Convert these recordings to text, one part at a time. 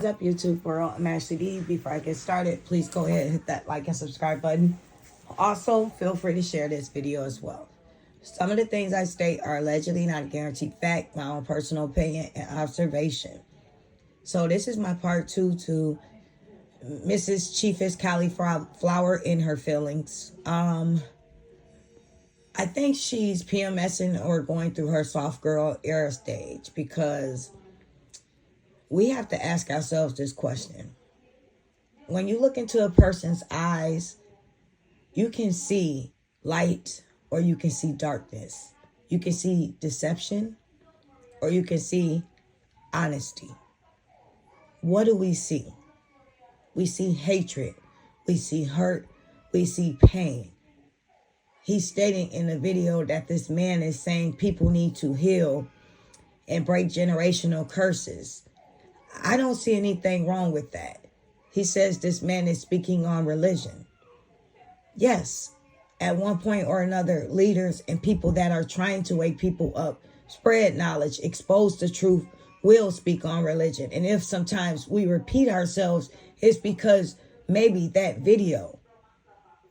What's up, YouTube world? I'm Ashley D. Before I get started, please go ahead and hit that like and subscribe button. Also, feel free to share this video as well. Some of the things I state are allegedly not a guaranteed fact, my own personal opinion and observation. So this is my part 2 to Mrs. Chiefest Cauliflower in her feelings. I think she's PMSing or going through her soft girl era stage, because we have to ask ourselves this question. When you look into a person's eyes, you can see light or you can see darkness. You can see deception or you can see honesty. What do we see? We see hatred. We see hurt. We see pain. He's stating in the video that this man is saying people need to heal and break generational curses. I don't see anything wrong with that. He says this man is speaking on religion. Yes, at one point or another, leaders and people that are trying to wake people up, spread knowledge, expose the truth, will speak on religion. And if sometimes we repeat ourselves, it's because maybe that video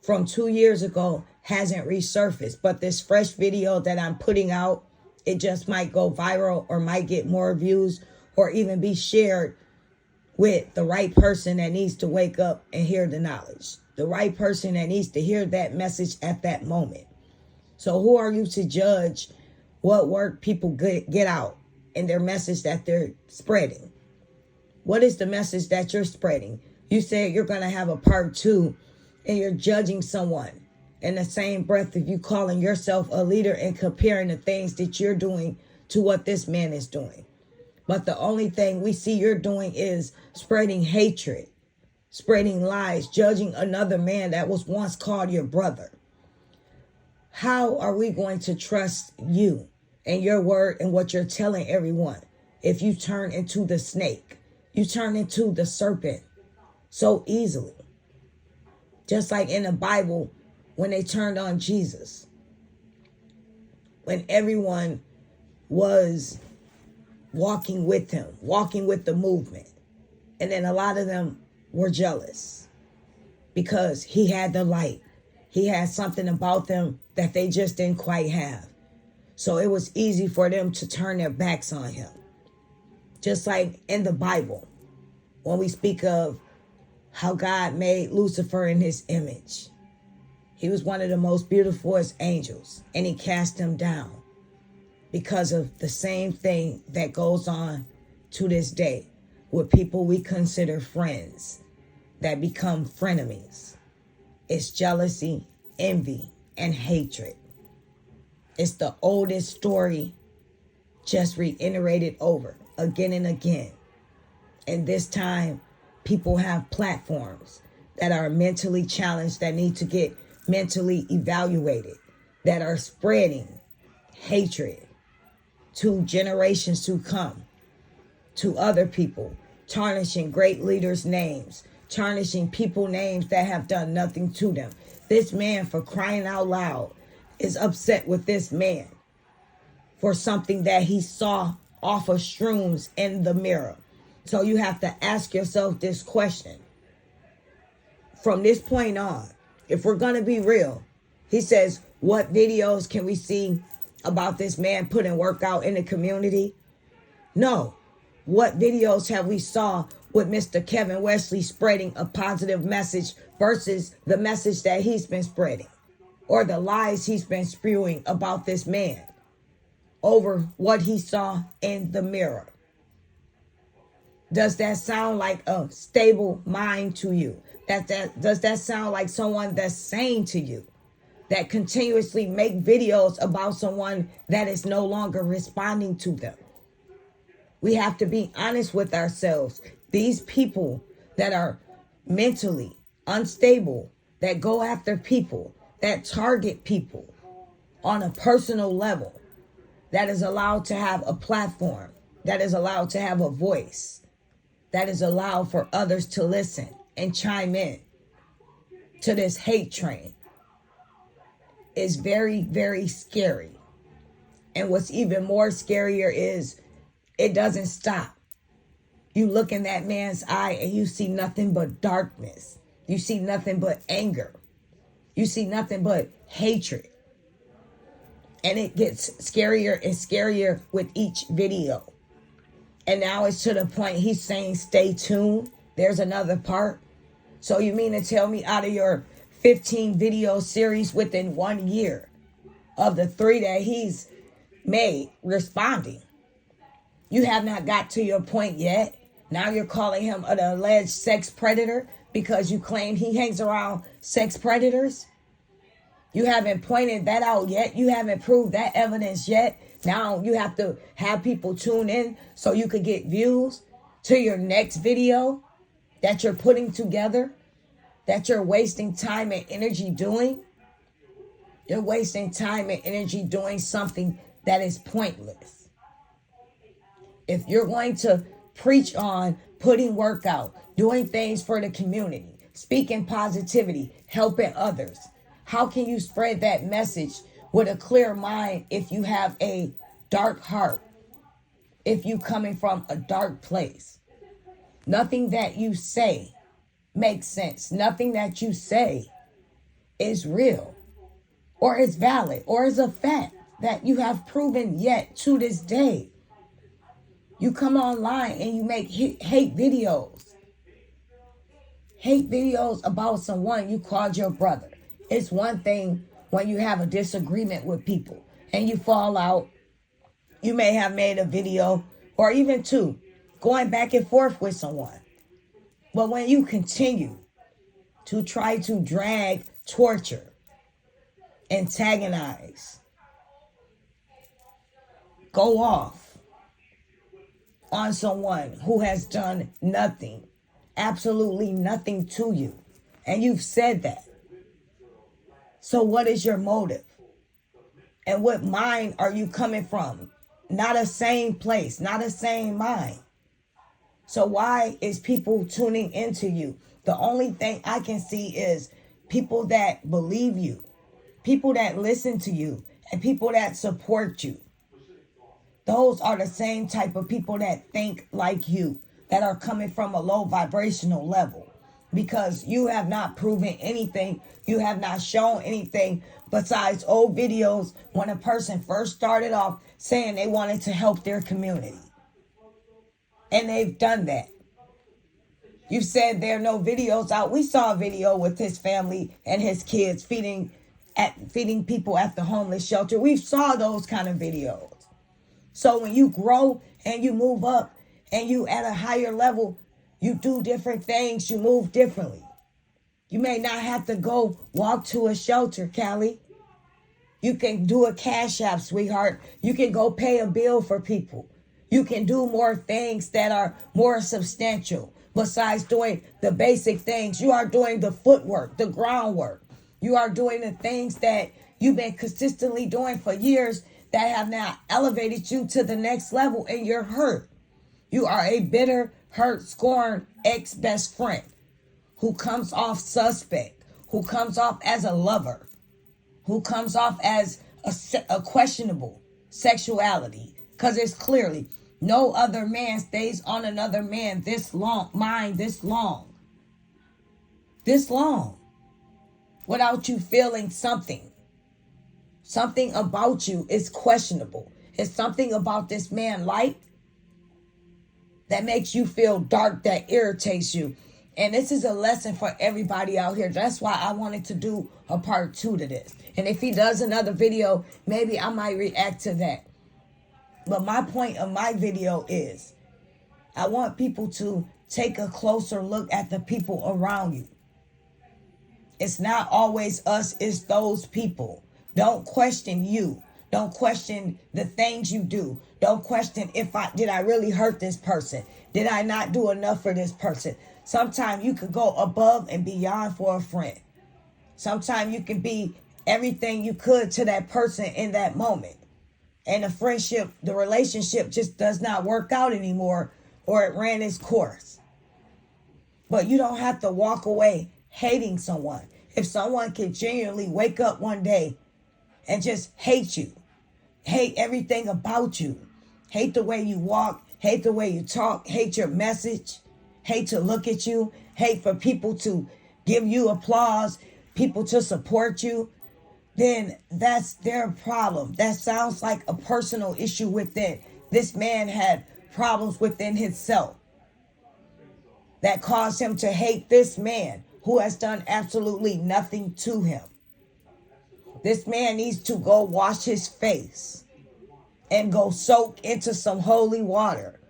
from 2 years ago hasn't resurfaced. But this fresh video that I'm putting out, it just might go viral or might get more views or even be shared with the right person that needs to wake up and hear the knowledge. The right person that needs to hear that message at that moment. So who are you to judge what word people get out in their message that they're spreading? What is the message that you're spreading? You said you're going to have a part 2 and you're judging someone. In the same breath of you calling yourself a leader and comparing the things that you're doing to what this man is doing. But the only thing we see you're doing is spreading hatred, spreading lies, judging another man that was once called your brother. How are we going to trust you and your word and what you're telling everyone if you turn into the snake? You turn into the serpent so easily. Just like in the Bible, when they turned on Jesus, when everyone was walking with him, walking with the movement. And then a lot of them were jealous because he had the light. He had something about them that they just didn't quite have. So it was easy for them to turn their backs on him. Just like in the Bible, when we speak of how God made Lucifer in his image. He was one of the most beautiful angels, and he cast him down because of the same thing that goes on to this day with people we consider friends that become frenemies. It's jealousy, envy, and hatred. It's the oldest story, just reiterated over again and again. And this time, people have platforms that are mentally challenged, that need to get mentally evaluated, that are spreading hatred to generations to come, to other people, tarnishing great leaders' names, tarnishing people names that have done nothing to them. This man, for crying out loud, is upset with this man for something that he saw off of shrooms in the mirror. So you have to ask yourself this question. From this point on, if we're going to be real, he says, what videos can we see about this man putting work out in the community? No. What videos have we saw with Mr. Kevin Wesley spreading a positive message versus the message that he's been spreading, or the lies he's been spewing about this man over what he saw in the mirror? Does that sound like a stable mind to you? Does that sound like someone that's sane to you, that continuously make videos about someone that is no longer responding to them? We have to be honest with ourselves. These people that are mentally unstable, that go after people, that target people on a personal level, that is allowed to have a platform, that is allowed to have a voice, that is allowed for others to listen and chime in to this hate train, is very, very scary. And what's even more scarier is it doesn't stop. You look in that man's eye and you see nothing but darkness. You see nothing but anger. You see nothing but hatred. And it gets scarier and scarier with each video. And now it's to the point he's saying, stay tuned. There's another part. So you mean to tell me out of your 15 video series within 1 year of the 3 that he's made responding, you have not got to your point yet? Now you're calling him an alleged sex predator because you claim he hangs around sex predators? You haven't pointed that out yet. You haven't proved that evidence yet. Now you have to have people tune in so you could get views to your next video that you're putting together, that you're wasting time and energy doing. You're wasting time and energy doing something that is pointless. If you're going to preach on putting work out, doing things for the community, speaking positivity, helping others, how can you spread that message with a clear mind if you have a dark heart? If you coming from a dark place? Nothing that you say makes sense. Nothing that you say is real or is valid or is a fact that you have proven yet to this day. You come online and you make hate videos. Hate videos about someone you called your brother. It's one thing when you have a disagreement with people and you fall out. You may have made a video or even two going back and forth with someone. But when you continue to try to drag, torture, antagonize, go off on someone who has done nothing, absolutely nothing to you, and you've said that. So what is your motive? And what mind are you coming from? Not a same place, not a same mind. So why is people tuning into you? The only thing I can see is people that believe you, people that listen to you, and people that support you. Those are the same type of people that think like you, that are coming from a low vibrational level. Because you have not proven anything. You have not shown anything besides old videos when a person first started off saying they wanted to help their community. And they've done that. You said there are no videos out. We saw a video with his family and his kids feeding people at the homeless shelter. We saw those kind of videos. So when you grow and you move up and you at a higher level, you do different things. You move differently. You may not have to go walk to a shelter, Callie. You can do a cash app, sweetheart. You can go pay a bill for people. You can do more things that are more substantial besides doing the basic things. You are doing the footwork, the groundwork. You are doing the things that you've been consistently doing for years that have now elevated you to the next level, and you're hurt. You are a bitter, hurt, scorned ex-best friend who comes off suspect, who comes off as a lover, who comes off as a questionable sexuality. Because it's clearly no other man stays on another man this long, without you feeling something. Something about you is questionable. It's something about this man light that makes you feel dark, that irritates you. And this is a lesson for everybody out here. That's why I wanted to do a part 2 to this. And if he does another video, maybe I might react to that. But my point of my video is I want people to take a closer look at the people around you. It's not always us, it's those people. Don't question you. Don't question the things you do. Don't question did I really hurt this person? Did I not do enough for this person? Sometimes you could go above and beyond for a friend. Sometimes you can be everything you could to that person in that moment. And the friendship, the relationship just does not work out anymore, or it ran its course. But you don't have to walk away hating someone. If someone can genuinely wake up one day and just hate you, hate everything about you, hate the way you walk, hate the way you talk, hate your message, hate to look at you, hate for people to give you applause, people to support you, then that's their problem. That sounds like a personal issue within. This man had problems within himself that caused him to hate this man who has done absolutely nothing to him. This man needs to go wash his face and go soak into some holy water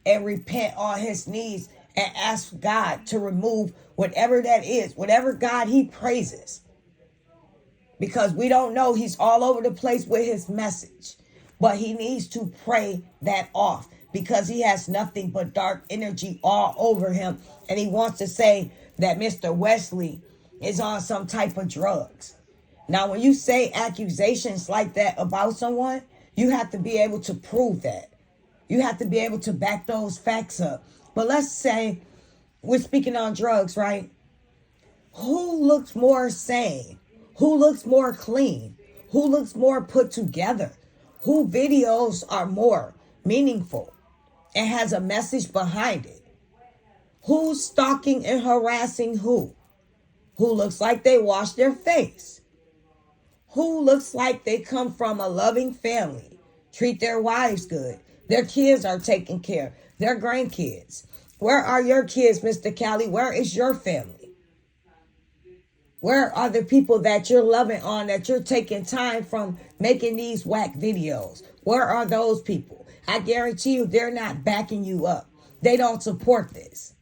and repent on his knees and ask God to remove whatever that is, whatever God he praises. Because we don't know, he's all over the place with his message. But he needs to pray that off because he has nothing but dark energy all over him. And he wants to say that Mr. Wesley is on some type of drugs. Now, when you say accusations like that about someone, you have to be able to prove that. You have to be able to back those facts up. But let's say we're speaking on drugs, right? Who looks more sane? Who looks more clean? Who looks more put together? Who videos are more meaningful and has a message behind it? Who's stalking and harassing who? Who looks like they wash their face? Who looks like they come from a loving family, treat their wives good, their kids are taken care, their grandkids? Where are your kids, Mr. Cali? Where is your family? Where are the people that you're loving on, that you're taking time from making these whack videos? Where are those people? I guarantee you they're not backing you up. They don't support this.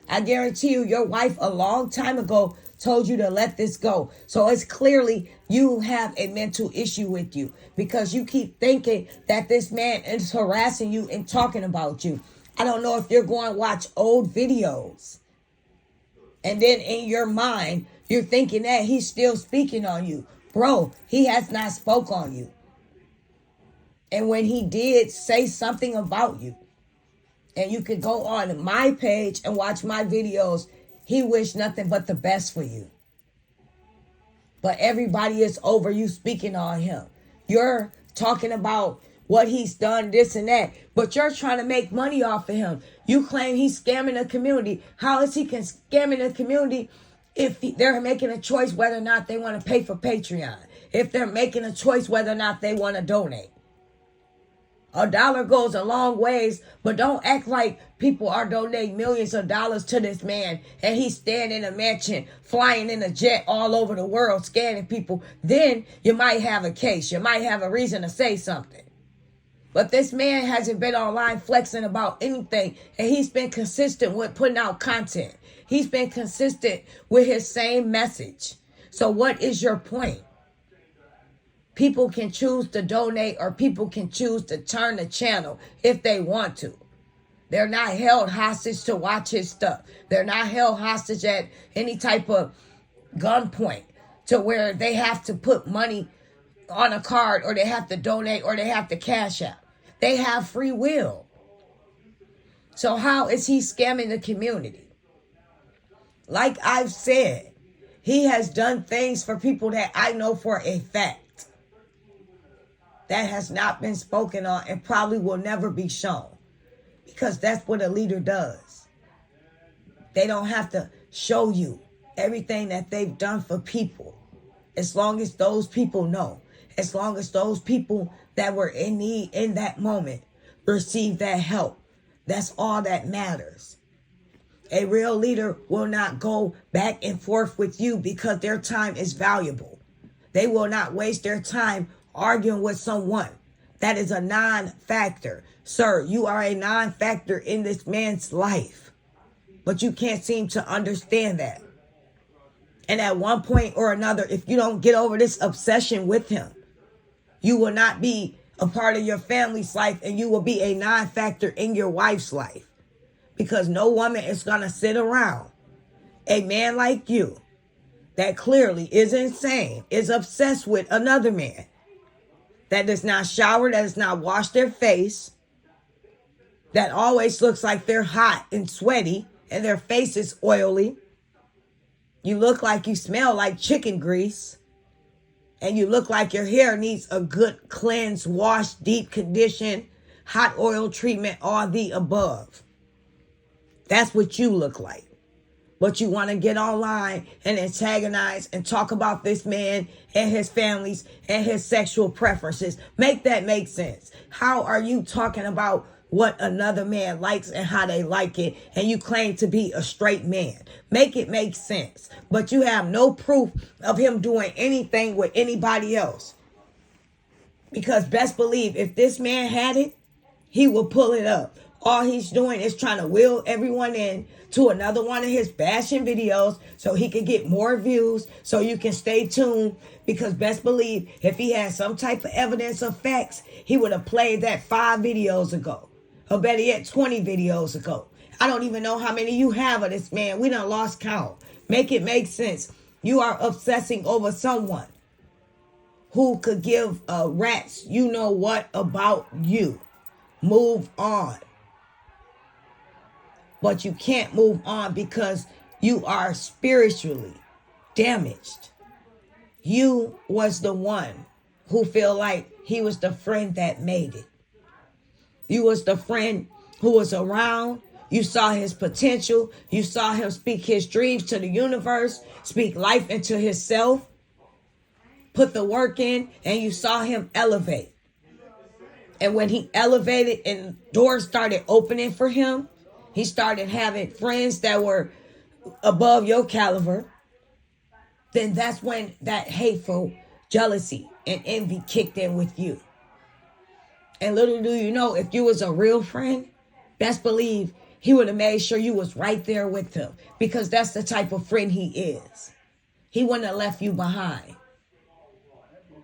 I guarantee you your wife a long time ago told you to let this go. So it's clearly you have a mental issue with you because you keep thinking that this man is harassing you and talking about you. I don't know if you're going to watch old videos and then in your mind, you're thinking that he's still speaking on you. Bro, he has not spoke on you. And when he did say something about you, and you could go on my page and watch my videos, he wished nothing but the best for you. But everybody is over you speaking on him. You're talking about what he's done, this and that, but you're trying to make money off of him. You claim he's scamming the community. How is he scamming the community if they're making a choice whether or not they want to pay for Patreon? If they're making a choice whether or not they want to donate? $1 goes a long ways, but don't act like people are donating millions of dollars to this man and he's staying in a mansion, flying in a jet all over the world, scanning people. Then you might have a case. You might have a reason to say something. But this man hasn't been online flexing about anything, and he's been consistent with putting out content. He's been consistent with his same message. So what is your point? People can choose to donate or people can choose to turn the channel if they want to. They're not held hostage to watch his stuff. They're not held hostage at any type of gunpoint to where they have to put money on a card or they have to donate or they have to cash out. They have free will. So how is he scamming the community? Like I've said, he has done things for people that I know for a fact that has not been spoken on and probably will never be shown. Because that's what a leader does. They don't have to show you everything that they've done for people. As long as those people know. As long as those people that were in need in that moment receive that help. That's all that matters. A real leader will not go back and forth with you because their time is valuable. They will not waste their time arguing with someone. That is a non-factor. Sir, you are a non-factor in this man's life. But you can't seem to understand that. And at one point or another, if you don't get over this obsession with him, you will not be a part of your family's life and you will be a non-factor in your wife's life. Because no woman is going to sit around a man like you that clearly is insane, is obsessed with another man, that does not shower, that does not wash their face, that always looks like they're hot and sweaty and their face is oily. You look like you smell like chicken grease. And you look like your hair needs a good cleanse, wash, deep condition. hot oil treatment, all the above. That's what you look like. But you want to get online and antagonize and talk about this man and his families and his sexual preferences. Make that make sense. How are you talking about what another man likes and how they like it, and you claim to be a straight man? Make it make sense. But you have no proof of him doing anything with anybody else. Because best believe, if this man had it, he will pull it up. All he's doing is trying to wheel everyone in to another one of his bashing videos so he can get more views, so you can stay tuned. Because best believe, if he had some type of evidence of facts, he would have played that 5 videos ago. Or better yet, 20 videos ago. I don't even know how many you have of this man. We done lost count. Make it make sense. You are obsessing over someone who could give a rat's you know what about you. Move on. But you can't move on because you are spiritually damaged. You was the one who feel like he was the friend that made it. You was the friend who was around. You saw his potential. You saw him speak his dreams to the universe, speak life into himself, put the work in, and you saw him elevate. And when he elevated and doors started opening for him, he started having friends that were above your caliber. Then that's when that hateful jealousy and envy kicked in with you. And little do you know, if you was a real friend, best believe he would have made sure you was right there with him. Because that's the type of friend he is. He wouldn't have left you behind.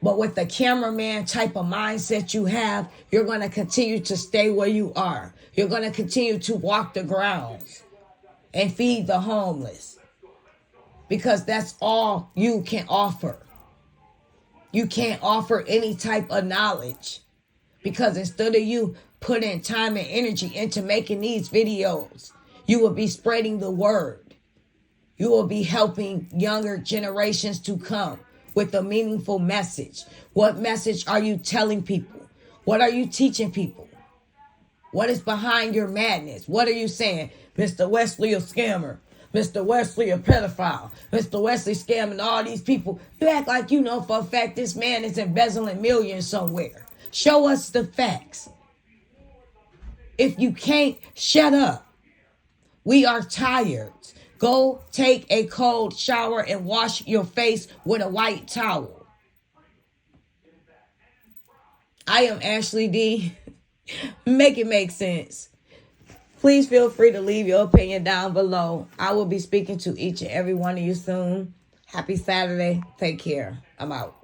But with the cameraman type of mindset you have, you're going to continue to stay where you are. You're going to continue to walk the grounds and feed the homeless. Because that's all you can offer. You can't offer any type of knowledge. Because instead of you putting time and energy into making these videos, you will be spreading the word. You will be helping younger generations to come with a meaningful message. What message are you telling people? What are you teaching people? What is behind your madness? What are you saying? Mr. Wesley a scammer. Mr. Wesley a pedophile. Mr. Wesley scamming all these people. You act like you know for a fact this man is embezzling millions somewhere. Show us the facts. If you can't, shut up. We are tired. Go take a cold shower and wash your face with a white towel. I am Ashley D. Make it make sense. Please feel free to leave your opinion down below. I will be speaking to each and every one of you soon. Happy Saturday. Take care. I'm out.